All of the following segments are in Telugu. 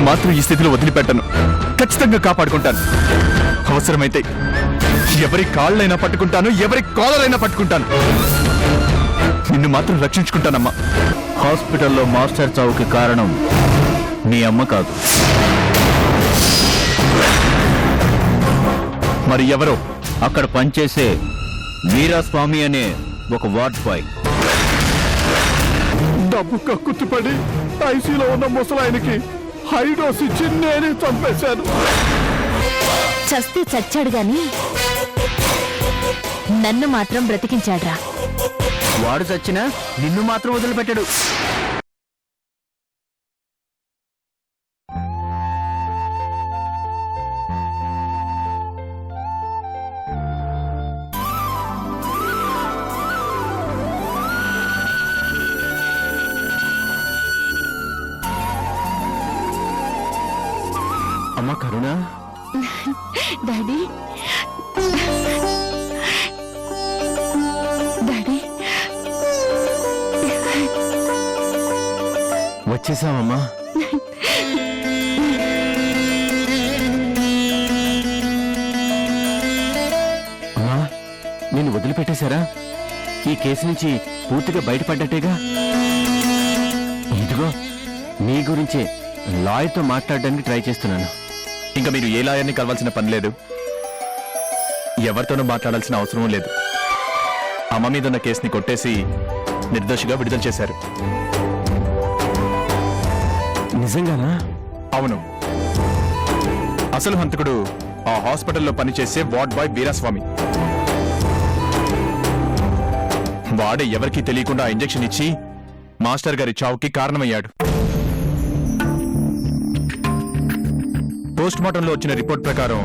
మాత్రం ఈ స్థితిలో వదిలిపెట్టను. ఖచ్చితంగా కాపాడుకుంటాను. అవసరమైతే ఎవరి కాళ్ళైనా పట్టుకుంటాను, ఎవరి కాలరైనా పట్టుకుంటాను. నిన్ను మాత్రం రక్షించుకుంటానమ్మా. హాస్పిటల్లో మాస్టర్ చావుకి కారణం నీ అమ్మ కాదు, మరి ఎవరో? అక్కడ పనిచేసే వీరాస్వామి అనే ఒక వార్డ్ బాయ్. డబ్బు కక్కుతుపడి ఐసీలో ఉన్న ముసలాయనకి హైడోస్ ఇచ్చి నేనే చంపేశాను. చస్తే చచ్చాడు గాని నన్ను మాత్రం బ్రతికించాడ్రా. వాడు చచ్చినా నిన్ను మాత్రం వదిలిపెట్టాడు. అమ్మ కరుణ, డాడీ డాడీ వచ్చేసావమ్మా. అమ్మా, నిన్ను వదిలిపెట్టేశారా? ఈ కేసు నుంచి పూర్తిగా బయటపడ్డట్టేగా. ఇదిగో నీ గురించే లాయర్తో మాట్లాడడానికి ట్రై చేస్తున్నాను. ఇంకా మీరు ఏ లాయర్ని కలవాల్సిన పని లేదు, ఎవరితోనూ మాట్లాడాల్సిన అవసరం లేదు. అమ్మ మీద ఉన్న కేసుని కొట్టేసి నిర్దోషిగా విడుదల చేశారు. నిజంగానా? అవును. అసలు హంతకుడు ఆ హాస్పిటల్లో పనిచేసే వార్డ్ బాయ్ వీరాస్వామి. వాడే ఎవరికీ తెలియకుండా ఇంజెక్షన్ ఇచ్చి మాస్టర్ గారి చావుకి కారణమయ్యాడు. పోస్ట్ మార్టంలో వచ్చిన రిపోర్ట్ ప్రకారం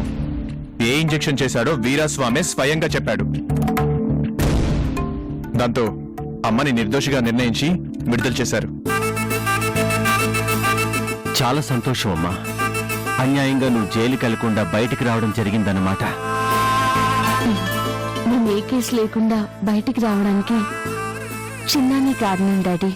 ఏ ఇంజెక్షన్ చేశాడో వీరాస్వామి స్వయంగా చెప్పాడు. దాంతో అమ్మని నిర్దోషిగా నిర్ణయించి విడుదల చేశారు. చాలా సంతోషం అమ్మా. అన్యాయంగా నువ్వు జైలుకి వెళ్లకుండా బయటికి రావడం జరిగిందన్నమాట. నేను ఏ కేసు లేకుండా బయటికి రావడానికి చిన్నానే కారణం డాడీ.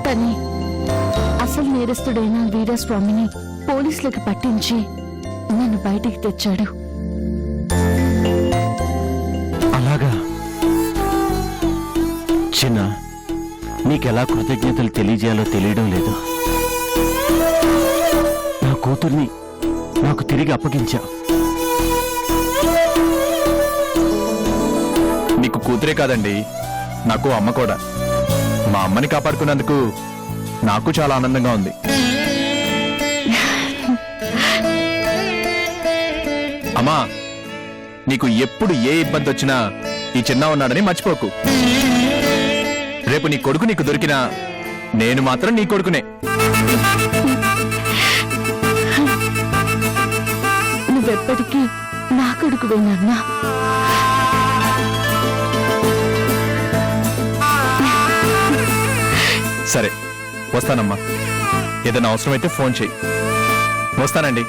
కానీ అసలు నేరస్తుడైన వీరస్వామిని పోలీసులకు పట్టించి నన్ను బయటికి తెచ్చాడు. అలాగా? చిన్న, నీకెలా కృతజ్ఞతలు తెలియజేయాలో తెలియడం లేదు. నా కూతుర్ని నాకు తిరిగి అప్పగించా. నీకు కూతురే కాదండి, నాకు అమ్మ కూడా. మా అమ్మని కాపాడుకున్నందుకు నాకు చాలా ఆనందంగా ఉంది. అమ్మా, నీకు ఎప్పుడు ఏ ఇబ్బంది వచ్చినా ఈ చిన్న ఉన్నాడని మర్చిపోకు. రేపు నీ కొడుకు నీకు దొరికినా నేను మాత్రం నీ కొడుకునే. నువ్వెప్పటికీ నా కొడుకువేనన్నా. సరే, వస్తానమ్మా. ఏదైనా అవసరమైతే ఫోన్ చెయ్యి. వస్తానండి.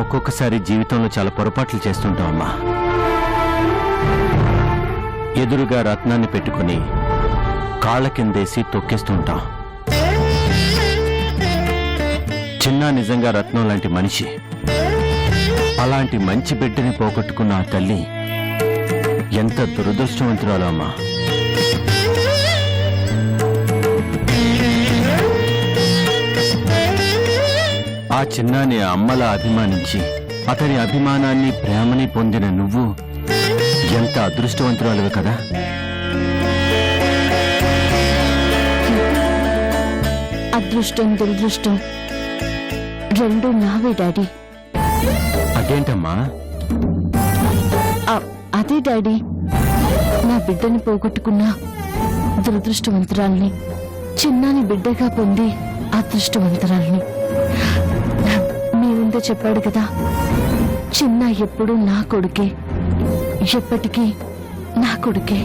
ఒక్కొక్కసారి జీవితంలో చాలా పొరపాట్లు చేస్తుంటామమ్మా. ఎదురుగా రత్నాన్ని పెట్టుకుని కాళ్ళ కిందేసి తొక్కేస్తుంటాం. చిన్న నిజంగా రత్నం లాంటి మనిషి. అలాంటి మంచి బిడ్డని పోగొట్టుకున్న ఆ తల్లి ఎంత దురదృష్టవంతురాలో అమ్మా. ఆ చిన్నాని అమ్మలా అభిమానించి అతని అభిమానాన్ని ప్రేమని పొందిన నువ్వు ఎంత అదృష్టవంతురాలువు కదా. అదృష్టం దురదృష్టం రెండు నావే డాడీ. అదేంటమ్మా? అదే డాడీ, నా నా బిడ్డని పోగొట్టుకున్న దురదృష్టవంతురాల్ని, చిన్నాని బిడ్డగా పొంది అదృష్టవంతురాల్ని. మీ ముందే చెప్పాడు కదా, చిన్న ఎప్పుడూ నా కొడుకే, ఎప్పటికీ నా కొడుకే.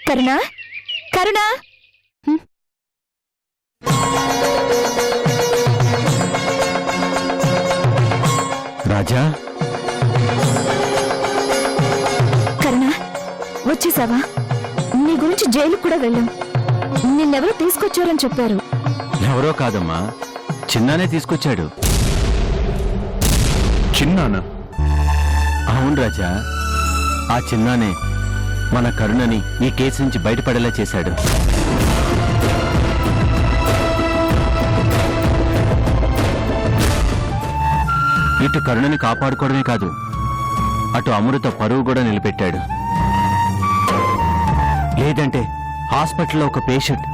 కరుణ, కరుణ, రాజా, కరుణ వచ్చేసావా? నీ గురించి జైలుకు కూడా వెళ్ళాం. నిన్నెవరో తీసుకొచ్చారని చెప్పారు. ఎవరో కాదమ్మా, చిన్నానే తీసుకొచ్చాడు. చిన్నానా? అవును రాజా, ఆ చిన్నానే మన కరుణని ఈ కేసు నుంచి బయటపడేలా చేశాడు. ఇటు కరుణని కాపాడుకోవడమే కాదు, అటు అమృత పరువు కూడా నిలబెట్టాడు. లేదంటే హాస్పిటల్లో ఒక పేషెంట్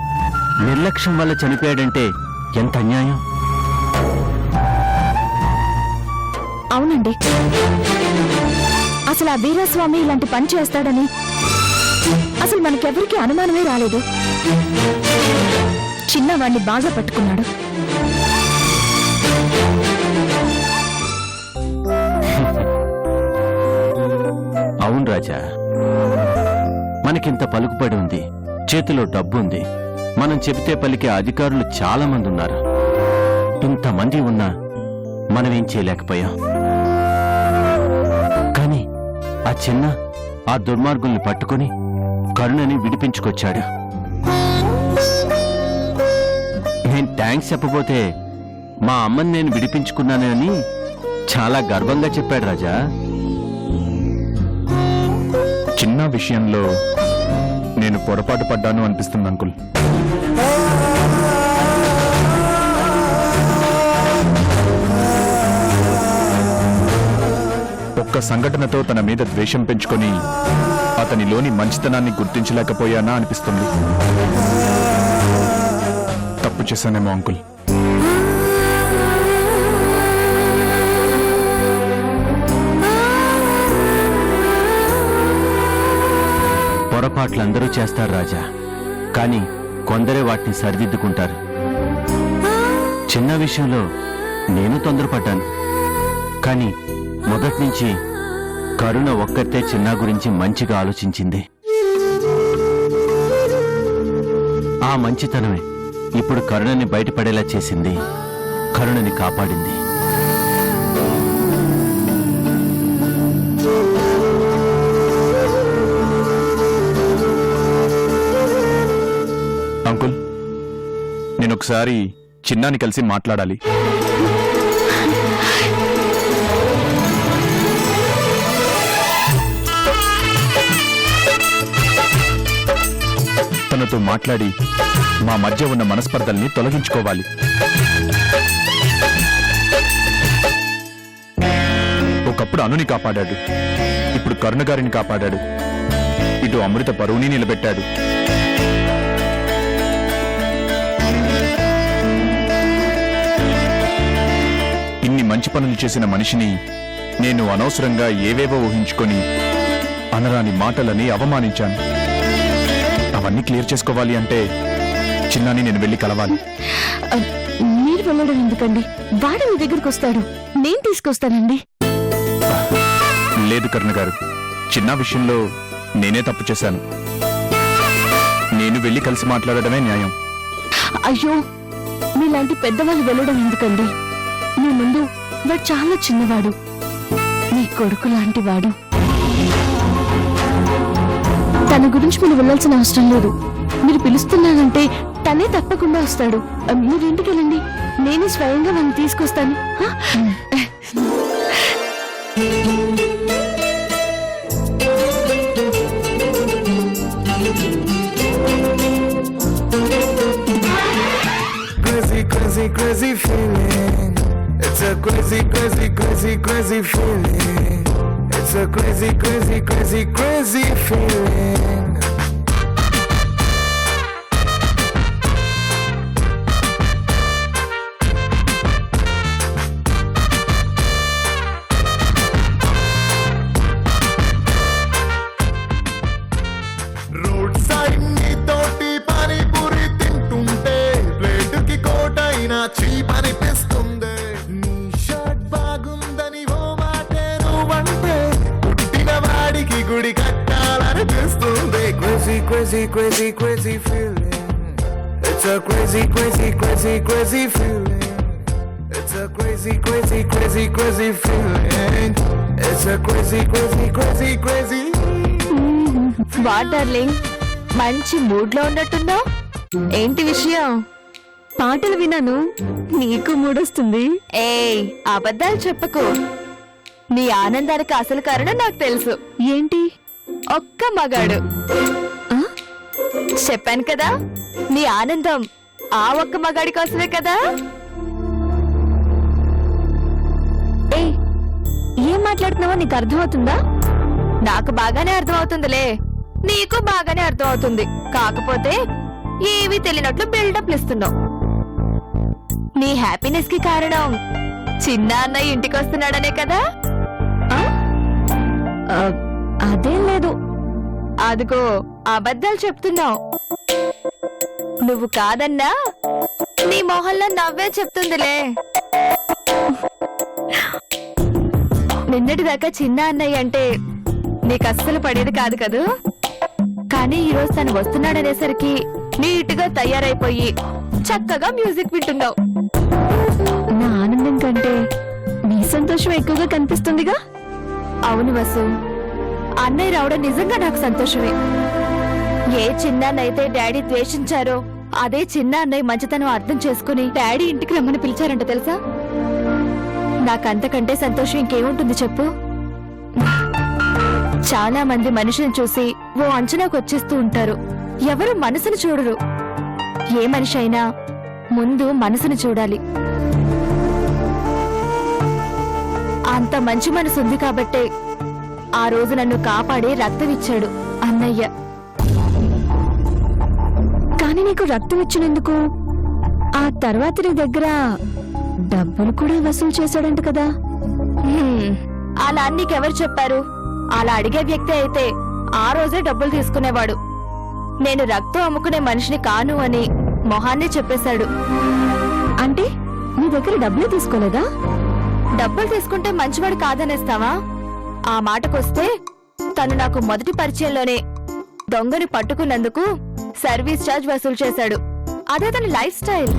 నిర్లక్ష్యం వల్ల చనిపోయాడంటే ఎంత అన్యాయం. అవునండి, అసలు ఆ వీరస్వామి ఇలాంటి పని చేస్తాడని అసలు మనకెవరికి అనుమానమే రాలేదు. చిన్నవాణ్ణి బాగా పట్టుకున్నాడు. అవును రాజా, మనకింత పలుకుబడి ఉంది, చేతిలో డబ్బుంది, మనం చెబితే పలికే అధికారులు చాలా మంది ఉన్నారు. ఇంతమంది ఉన్నా మనమేం చేయలేకపోయాం. కానీ ఆ చిన్న ఆ దుర్మార్గుల్ని పట్టుకుని కరుణని విడిపించుకొచ్చాడు. నేను థ్యాంక్స్ చెప్పబోతే మా అమ్మని నేను విడిపించుకున్నానని చాలా గర్వంగా చెప్పాడు రాజా. చిన్న విషయంలో నేను పొరపాటు పడ్డాను అనిపిస్తుంది అంకుల్. ఒక్క సంఘటనతో తన మీద ద్వేషం పెంచుకొని అతనిలోని మంచితనాన్ని గుర్తించలేకపోయానా అనిపిస్తుంది. తప్పు చేశానేమో అంకుల్. పొరపాట్లందరూ చేస్తారు రాజా, కానీ కొందరే వాటిని సరిదిద్దుకుంటారు. చిన్న విషయంలో నేను తొందరపడ్డాను, కానీ మొదటి నుంచి కరుణ ఒక్కతే చిన్న గురించి మంచిగా ఆలోచించింది. ఆ మంచితనమే ఇప్పుడు కరుణని బయటపడేలా చేసింది, కరుణని కాపాడింది. అంకుల్, నేను ఒకసారి చిన్నాని కలిసి మాట్లాడాలి. తనతో మాట్లాడి మా మధ్య ఉన్న మనస్పర్ధల్ని తొలగించుకోవాలి. ఒకప్పుడు అనుని కాపాడాడు, ఇప్పుడు కరుణ గారిని కాపాడాడు, ఇటు అమృత పరువుని నిలబెట్టాడు. ఇన్ని మంచి పనులు చేసిన మనిషిని నేను అనవసరంగా ఏవేవో ఊహించుకొని అనరాని మాటలని అవమానించాను. అవన్నీ క్లియర్ చేసుకోవాలి అంటే చిన్నాని నేను వెళ్ళి కలవాలి. మీరు వెళ్ళడం ఎందుకండి? వాడు మీ దగ్గరికి వస్తాడు, నేను తీసుకొస్తానండి. లేదు కరుణ గారు, చిన్న విషయంలో నేనే తప్పు చేశాను. నేను వెళ్ళి కలిసి మాట్లాడటమే న్యాయం. అయ్యో, మీలాంటి పెద్దవాళ్ళు వెళ్ళడం ఎందుకండి? మీ ముందు వాడు చాలా చిన్నవాడు, మీ కొడుకు లాంటి వాడు. తన గురించి మీరు వెళ్ళాల్సిన అవసరం లేదు. మీరు పిలుస్తున్నానంటే తనే తప్పకుండా వస్తాడు. మీరు ఇంటికి వెళ్ళండి, నేనే స్వయంగా నన్ను తీసుకొస్తాను. Crazy, crazy, crazy feeling. It's a crazy, crazy, crazy, crazy feeling. It's a crazy, crazy, crazy, crazy feeling. crazy, crazy, crazy feeling. It's a crazy, crazy, crazy, crazy feeling. It's a crazy, crazy, crazy, crazy feeling. It's a crazy, crazy, crazy, crazy. What darling, మంచి మూడ్ లో ఉన్నట్టున్నావు. ఏంటి విషయం? పాటలు విన్నాను, నీకు మూడొస్తుంది. ఏయ్, అబద్ధాలు చెప్పకు. నీ ఆనందానికి అసలు కారణం నాకు తెలుసు. ఏంటి? ఒక్క మగాడు. ఆ? చెప్పాను కదా, నీ ఆనందం ఆ ఒక్క మగాడి కోసమే కదా. ఏయ్, ఏం మాట్లాడుతున్నావో నీకు అర్థమవుతుందా? నాకు బాగానే అర్థమవుతుందిలే, నీకు బాగానే అర్థమవుతుంది. కాకపోతే ఏమీ తెలియనట్లు బిల్డప్లు ఇస్తున్నావు. నీ హ్యాపీనెస్ కి కారణం చిన్న అన్నయ్య ఇంటికి వస్తున్నాడనే కదా? అదేం లేదు. అదిగో అబద్ధాలు చెప్తున్నావు. నువ్వు కాదన్నా నీ మొహంలో నవ్వే చెప్తుందిలే. నిన్నటిదాకా చిన్న అన్నయ్య అంటే నీకు అస్సలు పడేది కాదు కదూ. కానీ ఈరోజు తను వస్తున్నాడనేసరికి నీట్గా తయారైపోయి చక్కగా మ్యూజిక్ వింటున్నావు. నా ఆనందం కంటే నీ సంతోషం ఎక్కువగా కనిపిస్తుందిగా. అవును వసు, అన్నయ్య రావడం నిజంగా నాకు సంతోషమే. ఏ చిన్నాన్నైతే డాడీ ద్వేషించారో అదే చిన్న అన్నయ్య మంచితనం అర్థం చేసుకుని డాడీ ఇంటికి రమ్మని పిలిచారంట తెలుసా. నాకంతకంటే సంతోషం ఇంకేముంటుంది చెప్పు. చాలా మంది మనిషిని చూసి ఓ అంచనాకు వచ్చేస్తూ ఉంటారు, ఎవరు మనసును చూడరు. ఏ మనిషి అయినా ముందు మనసును చూడాలి. అంత మంచి మనసు ఉంది కాబట్టే ఆ రోజు నన్ను కాపాడి రక్తం ఇచ్చాడు అన్నయ్య. కానీ నీకు రక్తం ఇచ్చినందుకు ఆ తర్వాత నీ దగ్గర డబ్బులు కూడా వసూలు చేశాడంట కదా. అలా నీకెవరు చెప్పారు? అలా అడిగే వ్యక్తి అయితే ఆ రోజే డబ్బులు తీసుకునేవాడు. నేను రక్తం అమ్ముకునే మనిషిని కాను అని మొహాన్ని చెప్పేశాడు. అంటే నీ దగ్గర డబ్బులు తీసుకోలేదా? డబ్బులు తీసుకుంటే మంచివాడు కాదనేస్తావా? ఆ మాటకొస్తే తను నాకు మొదటి పరిచయంలోనే దొంగని పట్టుకున్నందుకు సర్వీస్ ఛార్జ్ వసూలు చేశాడు. అదే తన లైఫ్ స్టైల్.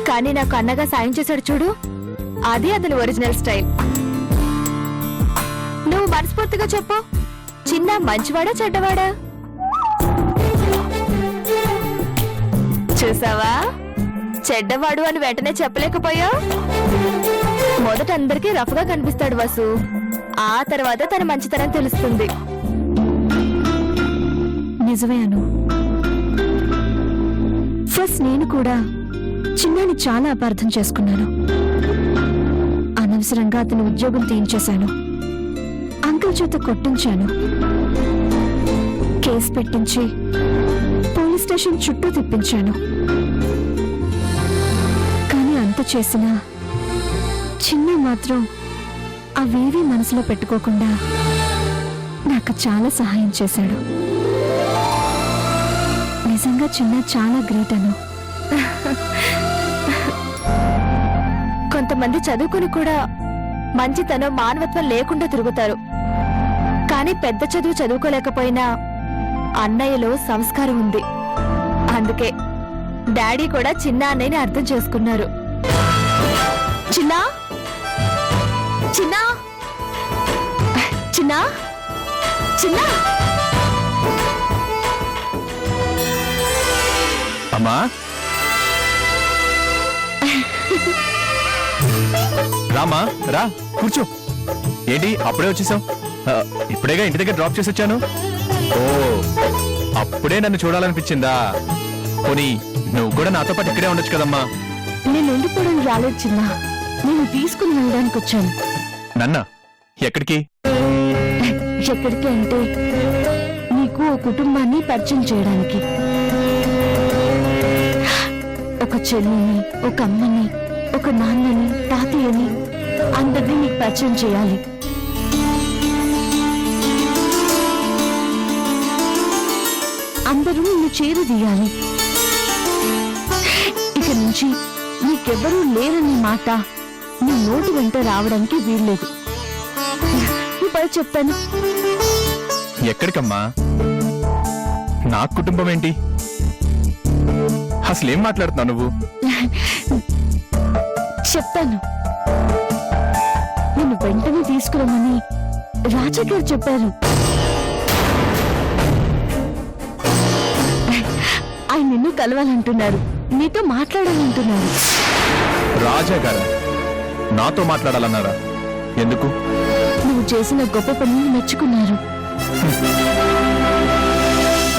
కానీ నాకు అన్నగా సాయం చేశాడు చూడు, అది అతని ఒరిజినల్ స్టైల్. నువ్వు మనస్ఫూర్తిగా చెప్పు, చిన్న మంచివాడా చెడ్డవాడా? చూసావా, చెడ్డవాడు అని వెంటనే చెప్పలేకపోయా. మొదట అందరికీ రఫ్ గా కనిపిస్తాడు వసు, ఆ తర్వాత తన మంచితనం తెలుస్తుంది. నిజమే అను. ఫస్ట్ నేను కూడా చిన్నాని చాలా అపార్థం చేసుకున్నాను. అనవసరంగా అతని ఉద్యోగం తీయించేశాను, అంకుల్ చేత కొట్టించాను, కేసు పెట్టించి పోలీస్ స్టేషన్ చుట్టూ తిప్పించాను. కానీ అంత చేసినా చిన్న మాత్రం అవేవీ మనసులో పెట్టుకోకుండా నాకు చాలా సహాయం చేశాడు. నిజంగా చిన్న చాలా గ్రేట్ అను. కొంతమంది చదువుకుని కూడా మంచితనం మానవత్వం లేకుండా తిరుగుతారు. కానీ పెద్ద చదువు చదువుకోలేకపోయినా అన్నయ్యలో సంస్కారం ఉంది. అందుకే డాడీ కూడా చిన్న అన్నయ్యని అర్థం చేసుకున్నారు. చిన్నా చిన్నా చిన్నా చిన్నా అమ్మా, రామా రా, కూర్చో. ఏంటి అప్పుడే వచ్చేసావు? ఇప్పుడేగా ఇంటి దగ్గర డ్రాప్ చేసి వచ్చాను. ఓ, అప్పుడే నన్ను చూడాలనిపించిందా? పోనీ నువ్వు కూడా నాతో పాటు ఇక్కడే ఉండొచ్చు కదమ్మా. నేను ఉండిపోవడానికి రాలేదు చిన్న, నేను తీసుకుని వెళ్ళడానికి వచ్చాను. నన్నా? ఎక్కడికి? ఎక్కడికి అంటే నీకు ఓ కుటుంబాన్ని పరిచయం చేయడానికి. ఒక చెల్లిని, ఒక అమ్మని, ఒక నాన్నని, తాతయ్యని, అందరినీ నీకు పరిచయం చేయాలి. అందరూ నిన్ను చేరుదీయాలి. ఇక నుంచి నీకెవ్వరూ లేరని మాట నీ నోటి వెంట రావడానికి వీల్లేదు. ఇప్పుడు చెప్తాను. ఎక్కడికమ్మా? నా కుటుంబం ఏంటి? అసలేం మాట్లాడుతున్నావు నువ్వు? చెప్తాను. నిన్ను వెంటనే తీసుకురమ్మని రాజా గారు చెప్పారు. ఆయన నిన్ను కలవాలంటున్నారు, నీతో మాట్లాడాలంటున్నారు. రాజా గారా? నాతో మాట్లాడాలన్నారా? ఎందుకు? నువ్వు చేసిన గొప్ప పనిని మెచ్చుకున్నారు.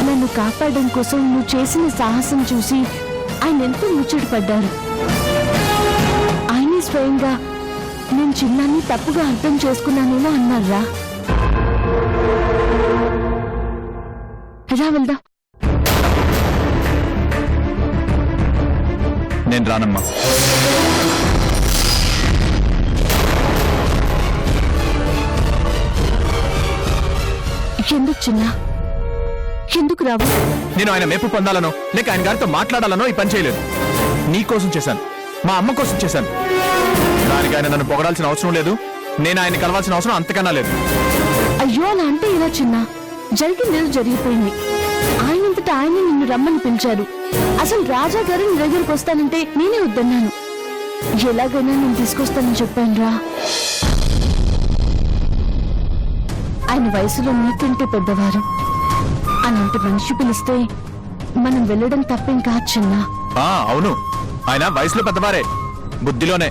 నన్ను కాపాడడం కోసం నువ్వు చేసిన సాహసం చూసి ఆయన ఎంతో ముచ్చటపడ్డారు. ఆయనే స్వయంగా నేను చిన్నాన్ని తప్పుగా అర్థం చేసుకున్నానేమో అన్నారా. రా వెళ్దాం. నేను రానమ్మా. ఎందుకు చిన్నా? ఎందుకు రావు? నేను ఆయన మెప్పు పొందాలనో లేక ఆయన గారితో మాట్లాడాలనో ఈ పని చేయలేదు. నీ కోసం చేశాను, మా అమ్మ కోసం చేశాను. దానికి ఆయన నన్ను పొగడాల్సిన అవసరం లేదు, నేను ఆయన కలవాల్సిన అవసరం అంతకన్నా లేదు. అయ్యో అలా అంటే ఇలా చిన్నా, జరిగిందేదో జరిగిపోయింది. ఆయనంతటా ఆయన నిన్ను రమ్మని పిలిచారు. అసలు రాజా గారు నీ దగ్గరకు వస్తానంటే నేనే వద్దన్నాను. ఎలాగైనా నేను తీసుకొస్తానని చెప్పాను రా. ఆయన వయసులో నీకంటే పెద్దవారు. అలాంటి మనిషి పిలిస్తే మనం వెళ్ళడం తప్పేం కాదు చిన్నా. అవును, ఆయన వయసులో పెద్దవారే, బుద్ధిలోనే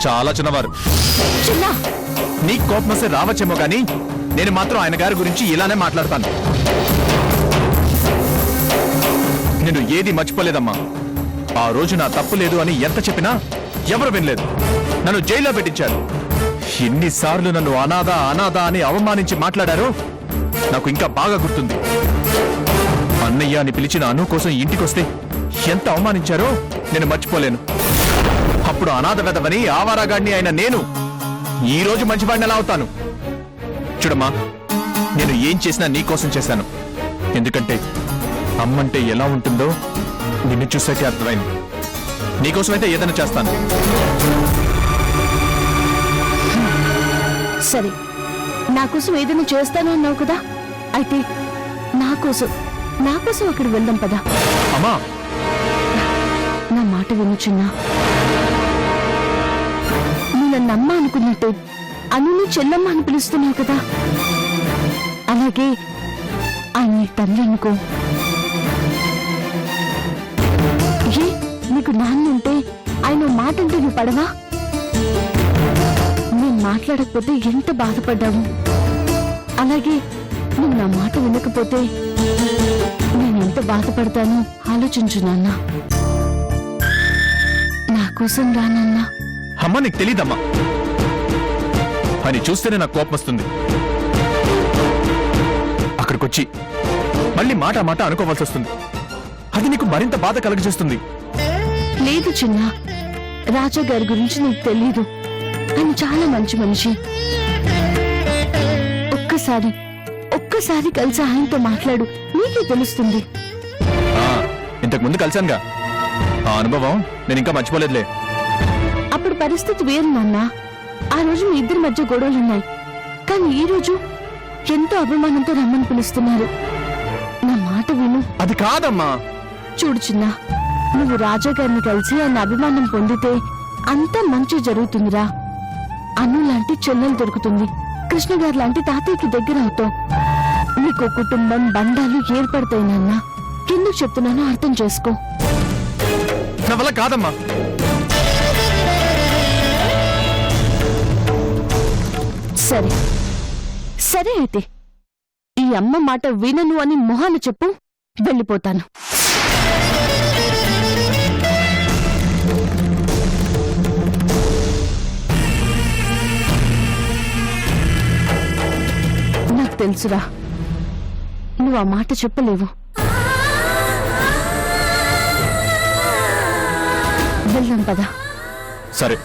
చాలా చిన్నవారు. చిన్నా, నీ కోపం వస్తే రావచ్చేమో కానీ నేను మాత్రం ఆయన గారి గురించి ఇలానే మాట్లాడతాను. నేను ఏది మర్చిపోలేదమ్మా. ఆ రోజు నా తప్పు లేదు అని ఎంత చెప్పినా ఎవరు వినలేదు. నన్ను జైల్లో పెట్టించారు. ఎన్నిసార్లు నన్ను అనాథ అనాథ అని అవమానించి మాట్లాడారో నాకు ఇంకా బాగా గుర్తుంది. అన్నయ్య అని పిలిచిన అను కోసం ఇంటికొస్తే ఎంత అవమానించారో నేను మర్చిపోలేను. అప్పుడు అనాథ వెదవని ఆవారాగాడిని అయిన నేను ఈ రోజు మంచివాడిని ఎలా అవుతాను? చూడమ్మా, నేను ఏం చేసినా నీకోసం చేశాను. ఎందుకంటే అమ్మంటే ఎలా ఉంటుందో నిన్ను చూసాకే అర్థమైంది. నీకోసమైతే ఏదైనా చేస్తాను. సరే, నా కోసం ఏదైనా చేస్తాను అన్నావు కదా, అయితే నా కోసం అక్కడ వెళ్దాం పదా. అమ్మా, నా మాట విను చిన్నా. నువ్వు నన్ను అమ్మ అనుకున్నట్టే అనుని చెల్లమ్మ అని పిలుస్తున్నావు కదా, అలాగే ఆయన నీ తండ్రి అనుకో. ఏ నీకు నాన్న ఉంటే ఆయన మాట అంటే నువ్వు పడవా? నేను మాట్లాడకపోతే ఎంత బాధపడ్డావు, అలాగే నువ్వు నా మాట వినకపోతే నేను ఎంత బాధపడతానో ఆలోచించు నాన్న. నా కోసం రానన్నా. అమ్మా, నీకు తెలీదమ్మా. అని చూస్తేనే నాకు కోపం వస్తుంది. అక్కడికొచ్చి మళ్ళీ మాట మాట అనుకోవాల్సి వస్తుంది. అది నీకు మరింత బాధ కలగజేస్తుంది. లేదు చిన్న, రాజా గారి గురించి నీకు తెలీదు. ఆయన చాలా మంచి మనిషి. ఒక్కసారి కలిసి ఆయనతో మాట్లాడు, నీకే తెలుస్తుంది. ఇంతకు ముందు కలిశానుగా, ఆ అనుభవం నేను ఇంకా మర్చిపోలేదులే. అప్పుడు పరిస్థితి వేరు నాన్న. ఆ రోజు మీ ఇద్దరి మధ్య గొడవలున్నాయి, కానీ ఈ రోజు ఎంతో అభిమానంతో రమ్మని పిలుస్తున్నారు. నా మాట విను. అది కాదమ్మా. చూడు చిన్న, నువ్వు రాజా గారిని కలిసి ఆయన అభిమానం పొందితే అంతా మంచి జరుగుతుందిరా. అను లాంటి చెల్లెలు దొరుకుతుంది, కృష్ణ గారు లాంటి తాతయ్యకి దగ్గర అవుతావు. నీకు కుటుంబం బంధాలు ఏర్పడతాయి నాన్న. ఎందుకు చెప్తున్నానో అర్థం చేసుకో. నా వల్ల కాదమ్మా. సరే అయితే ఈ అమ్మ మాట వినను అని మొహాన చెప్పు, వెళ్ళిపోతాను. నాకు తెలుసురా, నువ్వు ఆ మాట చెప్పలేవు. వెళ్దాం పదా. సరే,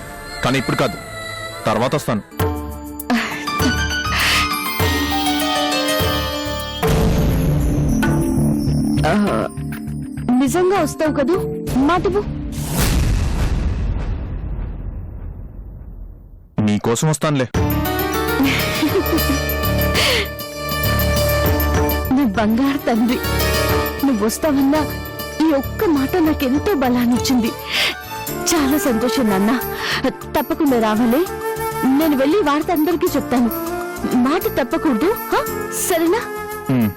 కానీ ఇప్పుడు కాదు, తర్వాత వస్తాను. నిజంగా వస్తావు కదూ? మాటవు. నీకోసం వస్తానులే. నా బంగారు తండ్రి. నువ్వు వస్తావన్నా ఈ ఒక్క మాట నాకెంతో బలాన్నిచ్చింది. చాలా సంతోషం నాన్న. తప్పకుండా రావాలి. నేను వెళ్ళి వార్త అందరికీ చెప్తాను. మాట తప్పకూడదు, సరేనా? ఉమ్.